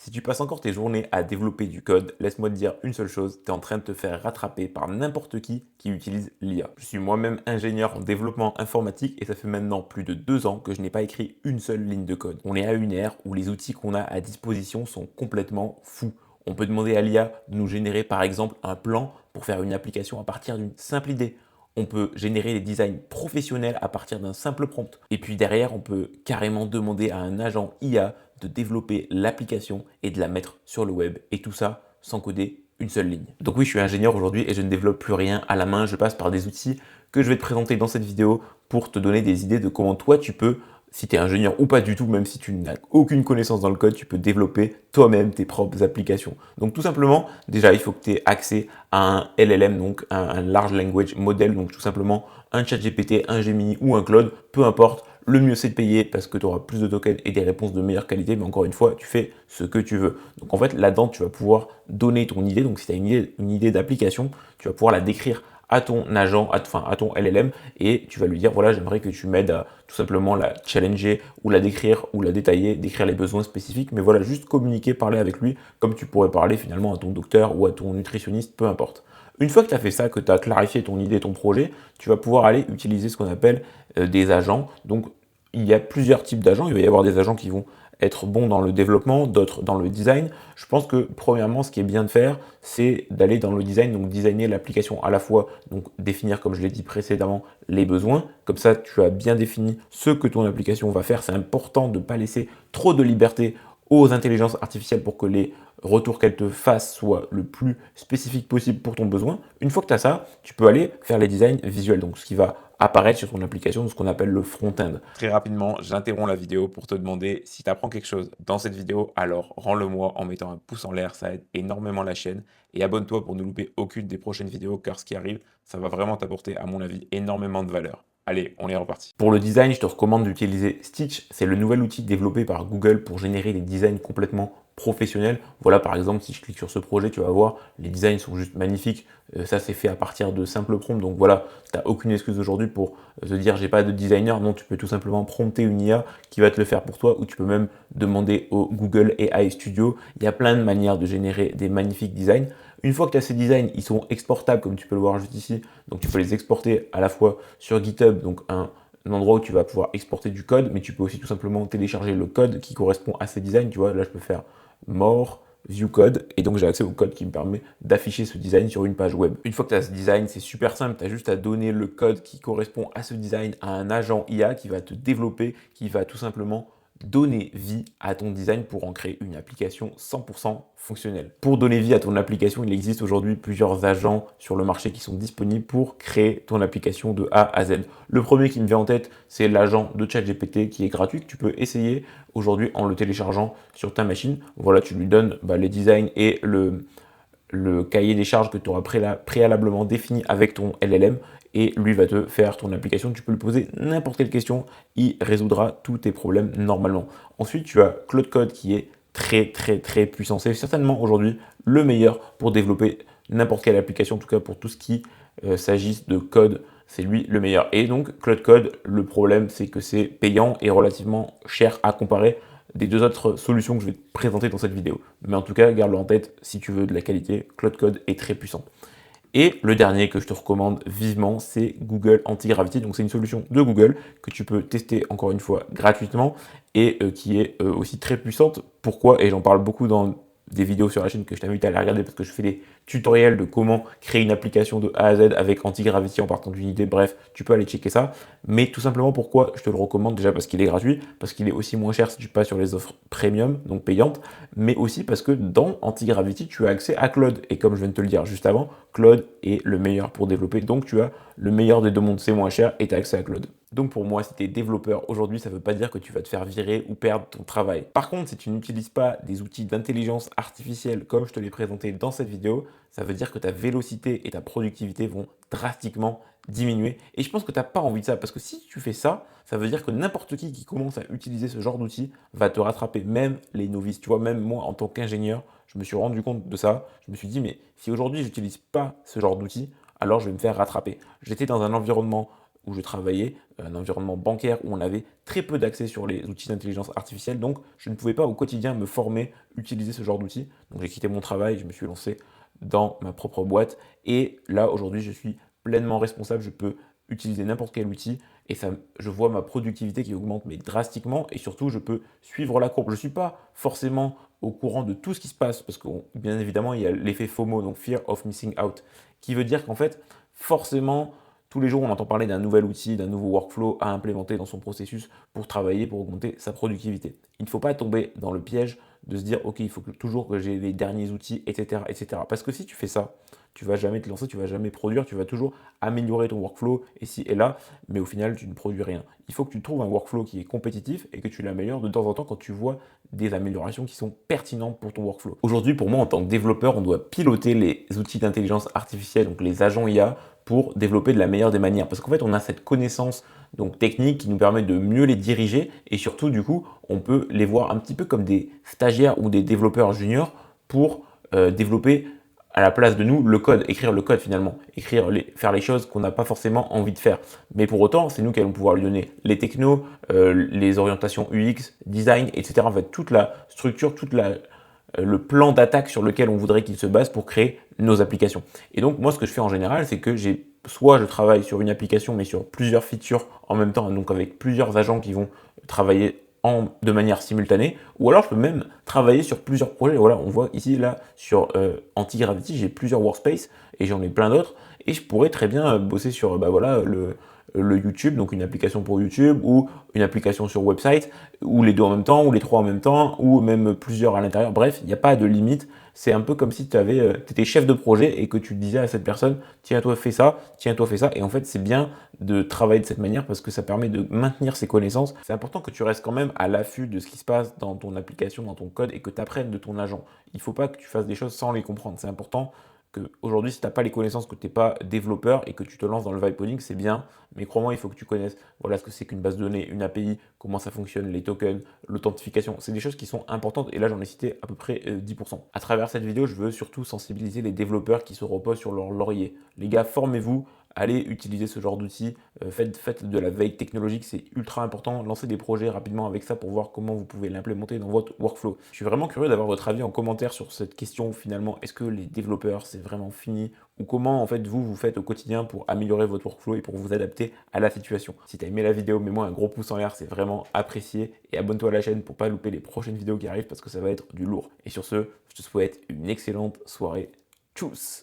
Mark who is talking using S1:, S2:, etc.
S1: Si tu passes encore tes journées à développer du code, laisse-moi te dire une seule chose, tu es en train de te faire rattraper par n'importe qui utilise l'IA. Je suis moi-même ingénieur en développement informatique et ça fait maintenant plus de 2 ans que je n'ai pas écrit une seule ligne de code. On est à une ère où les outils qu'on a à disposition sont complètement fous. On peut demander à l'IA de nous générer par exemple un plan pour faire une application à partir d'une simple idée. On peut générer des designs professionnels à partir d'un simple prompt. Et puis derrière, on peut carrément demander à un agent IA de développer l'application et de la mettre sur le web. Et tout ça sans coder une seule ligne. Donc oui, je suis ingénieur aujourd'hui et je ne développe plus rien à la main. Je passe par des outils que je vais te présenter dans cette vidéo pour te donner des idées de comment toi tu peux, si tu es ingénieur ou pas du tout, même si tu n'as aucune connaissance dans le code, tu peux développer toi-même tes propres applications. Donc tout simplement, déjà, il faut que tu aies accès à un LLM, donc un Large Language Model, donc tout simplement un ChatGPT, un Gemini ou un Claude, peu importe. Le mieux, c'est de payer parce que tu auras plus de tokens et des réponses de meilleure qualité. Mais encore une fois, tu fais ce que tu veux. Donc en fait, là-dedans, tu vas pouvoir donner ton idée. Donc si tu as une idée d'application, tu vas pouvoir la décrire à ton agent, à ton LLM, et tu vas lui dire, voilà, j'aimerais que tu m'aides à tout simplement la challenger ou la décrire ou la détailler, décrire les besoins spécifiques. Mais voilà, juste communiquer, parler avec lui comme tu pourrais parler finalement à ton docteur ou à ton nutritionniste, peu importe. Une fois que tu as fait ça, que tu as clarifié ton idée, ton projet, tu vas pouvoir aller utiliser ce qu'on appelle des agents. Donc, il y a plusieurs types d'agents. Il va y avoir des agents qui vont être bons dans le développement, d'autres dans le design. Je pense que premièrement, ce qui est bien de faire, c'est d'aller dans le design, donc designer l'application à la fois, donc définir, comme je l'ai dit précédemment, les besoins. Comme ça, tu as bien défini ce que ton application va faire. C'est important de ne pas laisser trop de liberté aux intelligences artificielles pour que les retours qu'elles te fassent soient le plus spécifiques possible pour ton besoin. Une fois que tu as ça, tu peux aller faire les designs visuels, donc ce qui va apparaître sur ton application, ce qu'on appelle le front-end. Très rapidement, j'interromps la vidéo pour te demander si tu apprends quelque chose dans cette vidéo, alors rends-le-moi en mettant un pouce en l'air, ça aide énormément la chaîne, et abonne-toi pour ne louper aucune des prochaines vidéos, car ce qui arrive, ça va vraiment t'apporter, à mon avis, énormément de valeur. Allez, on est reparti. Pour le design, je te recommande d'utiliser Stitch. C'est le nouvel outil développé par Google pour générer des designs complètement professionnels. Voilà, par exemple, si je clique sur ce projet, tu vas voir, les designs sont juste magnifiques. Ça, c'est fait à partir de simples prompts. Donc voilà, tu n'as aucune excuse aujourd'hui pour te dire j'ai pas de designer. Non, tu peux tout simplement prompter une IA qui va te le faire pour toi, ou tu peux même demander au Google AI Studio. Il y a plein de manières de générer des magnifiques designs. Une fois que tu as ces designs, ils sont exportables comme tu peux le voir juste ici. Donc tu peux les exporter à la fois sur GitHub, donc un endroit où tu vas pouvoir exporter du code, mais tu peux aussi tout simplement télécharger le code qui correspond à ces designs. Tu vois, là je peux faire more, view code, et donc j'ai accès au code qui me permet d'afficher ce design sur une page web. Une fois que tu as ce design, c'est super simple, tu as juste à donner le code qui correspond à ce design à un agent IA qui va te développer, qui va tout simplement donner vie à ton design pour en créer une application 100% fonctionnelle. Pour donner vie à ton application, il existe aujourd'hui plusieurs agents sur le marché qui sont disponibles pour créer ton application de A à Z. Le premier qui me vient en tête, c'est l'agent de ChatGPT qui est gratuit, que tu peux essayer aujourd'hui en le téléchargeant sur ta machine. Voilà, tu lui donnes les designs et le cahier des charges que tu auras préalablement défini avec ton LLM, et lui va te faire ton application. Tu peux lui poser n'importe quelle question, il résoudra tous tes problèmes normalement. Ensuite, tu as Claude Code qui est très puissant. C'est certainement aujourd'hui le meilleur pour développer n'importe quelle application, en tout cas pour tout ce qui s'agisse de code, c'est lui le meilleur. Et donc Claude Code, le problème c'est que c'est payant et relativement cher à comparer des deux autres solutions que je vais te présenter dans cette vidéo. Mais en tout cas, garde-le en tête, si tu veux de la qualité, Claude Code est très puissant. Et le dernier que je te recommande vivement, c'est Google Anti-Gravity. Donc c'est une solution de Google que tu peux tester encore une fois gratuitement et qui est aussi très puissante. Pourquoi? Et j'en parle beaucoup dans des vidéos sur la chaîne que je t'invite à aller regarder parce que je fais des tutoriels de comment créer une application de A à Z avec Anti-Gravity en partant d'une idée. Bref, tu peux aller checker ça. Mais tout simplement, pourquoi je te le recommande? Déjà parce qu'il est gratuit, parce qu'il est aussi moins cher si tu passes sur les offres premium, donc payantes, mais aussi parce que dans Anti-Gravity, tu as accès à Claude. Et comme je viens de te le dire juste avant, Claude est le meilleur pour développer. Donc tu as le meilleur des deux mondes, c'est moins cher et tu as accès à Claude. Donc pour moi, si tu es développeur aujourd'hui, ça ne veut pas dire que tu vas te faire virer ou perdre ton travail. Par contre, si tu n'utilises pas des outils d'intelligence artificielle comme je te l'ai présenté dans cette vidéo, ça veut dire que ta vélocité et ta productivité vont drastiquement diminuer. Et je pense que tu n'as pas envie de ça, parce que si tu fais ça, ça veut dire que n'importe qui commence à utiliser ce genre d'outils va te rattraper, même les novices. Tu vois, même moi, en tant qu'ingénieur, je me suis rendu compte de ça. Je me suis dit, mais si aujourd'hui, je n'utilise pas ce genre d'outils, alors je vais me faire rattraper. J'étais dans un environnement où je travaillais, un environnement bancaire où on avait très peu d'accès sur les outils d'intelligence artificielle, donc je ne pouvais pas au quotidien me former, utiliser ce genre d'outils. Donc j'ai quitté mon travail, je me suis lancé dans ma propre boîte et là aujourd'hui je suis pleinement responsable, je peux utiliser n'importe quel outil et ça, je vois ma productivité qui augmente mais drastiquement et surtout je peux suivre la courbe. Je ne suis pas forcément au courant de tout ce qui se passe parce que bien évidemment il y a l'effet FOMO, donc Fear of Missing Out, qui veut dire qu'en fait forcément tous les jours on entend parler d'un nouvel outil, d'un nouveau workflow à implémenter dans son processus pour travailler, pour augmenter sa productivité. Il ne faut pas tomber dans le piège de se dire ok il faut toujours que j'ai les derniers outils, etc., etc. Parce que si tu fais ça, tu vas jamais te lancer, tu vas jamais produire, tu vas toujours améliorer ton workflow ici et là, mais au final tu ne produis rien. Il faut que tu trouves un workflow qui est compétitif et que tu l'améliores de temps en temps quand tu vois des améliorations qui sont pertinentes pour ton workflow. Aujourd'hui, pour moi, en tant que développeur, on doit piloter les outils d'intelligence artificielle, donc les agents IA, pour développer de la meilleure des manières. Parce qu'en fait, on a cette connaissance donc technique qui nous permet de mieux les diriger et surtout, du coup, on peut les voir un petit peu comme des stagiaires ou des développeurs juniors pour développer à la place de nous le code, écrire le code finalement, faire les choses qu'on n'a pas forcément envie de faire. Mais pour autant, c'est nous qui allons pouvoir lui donner les technos, les orientations UX, design, etc. En fait, toute la structure, le plan d'attaque sur lequel on voudrait qu'il se base pour créer nos applications. Et donc, moi, ce que je fais en général, c'est que soit je travaille sur une application, mais sur plusieurs features en même temps, donc avec plusieurs agents qui vont travailler de manière simultanée, ou alors je peux même travailler sur plusieurs projets. Voilà, on voit ici, là, sur Anti-Gravity, j'ai plusieurs workspaces et j'en ai plein d'autres, et je pourrais très bien bosser sur bah, voilà, le YouTube, donc une application pour YouTube, ou une application sur website, ou les deux en même temps, ou les trois en même temps, ou même plusieurs à l'intérieur. Bref, il n'y a pas de limite. C'est un peu comme si tu étais chef de projet et que tu disais à cette personne, tiens, toi, fais ça, tiens, toi, fais ça. Et en fait, c'est bien de travailler de cette manière parce que ça permet de maintenir ses connaissances. C'est important que tu restes quand même à l'affût de ce qui se passe dans ton application, dans ton code et que tu apprennes de ton agent. Il ne faut pas que tu fasses des choses sans les comprendre. C'est important aujourd'hui, si tu n'as pas les connaissances, que tu n'es pas développeur et que tu te lances dans le vibe coding, c'est bien, mais crois-moi, il faut que tu connaisses voilà, ce que c'est qu'une base de données, une API, comment ça fonctionne, les tokens, l'authentification. C'est des choses qui sont importantes et là, j'en ai cité à peu près 10%. À travers cette vidéo, je veux surtout sensibiliser les développeurs qui se reposent sur leur laurier. Les gars, formez-vous, allez utiliser ce genre d'outils, faites de la veille technologique, c'est ultra important. Lancez des projets rapidement avec ça pour voir comment vous pouvez l'implémenter dans votre workflow. Je suis vraiment curieux d'avoir votre avis en commentaire sur cette question finalement. Est-ce que les développeurs, c'est vraiment fini? Ou comment en fait vous faites au quotidien pour améliorer votre workflow et pour vous adapter à la situation? Si tu as aimé la vidéo, mets-moi un gros pouce en l'air, c'est vraiment apprécié. Et abonne-toi à la chaîne pour pas louper les prochaines vidéos qui arrivent parce que ça va être du lourd. Et sur ce, je te souhaite une excellente soirée. Tchuss!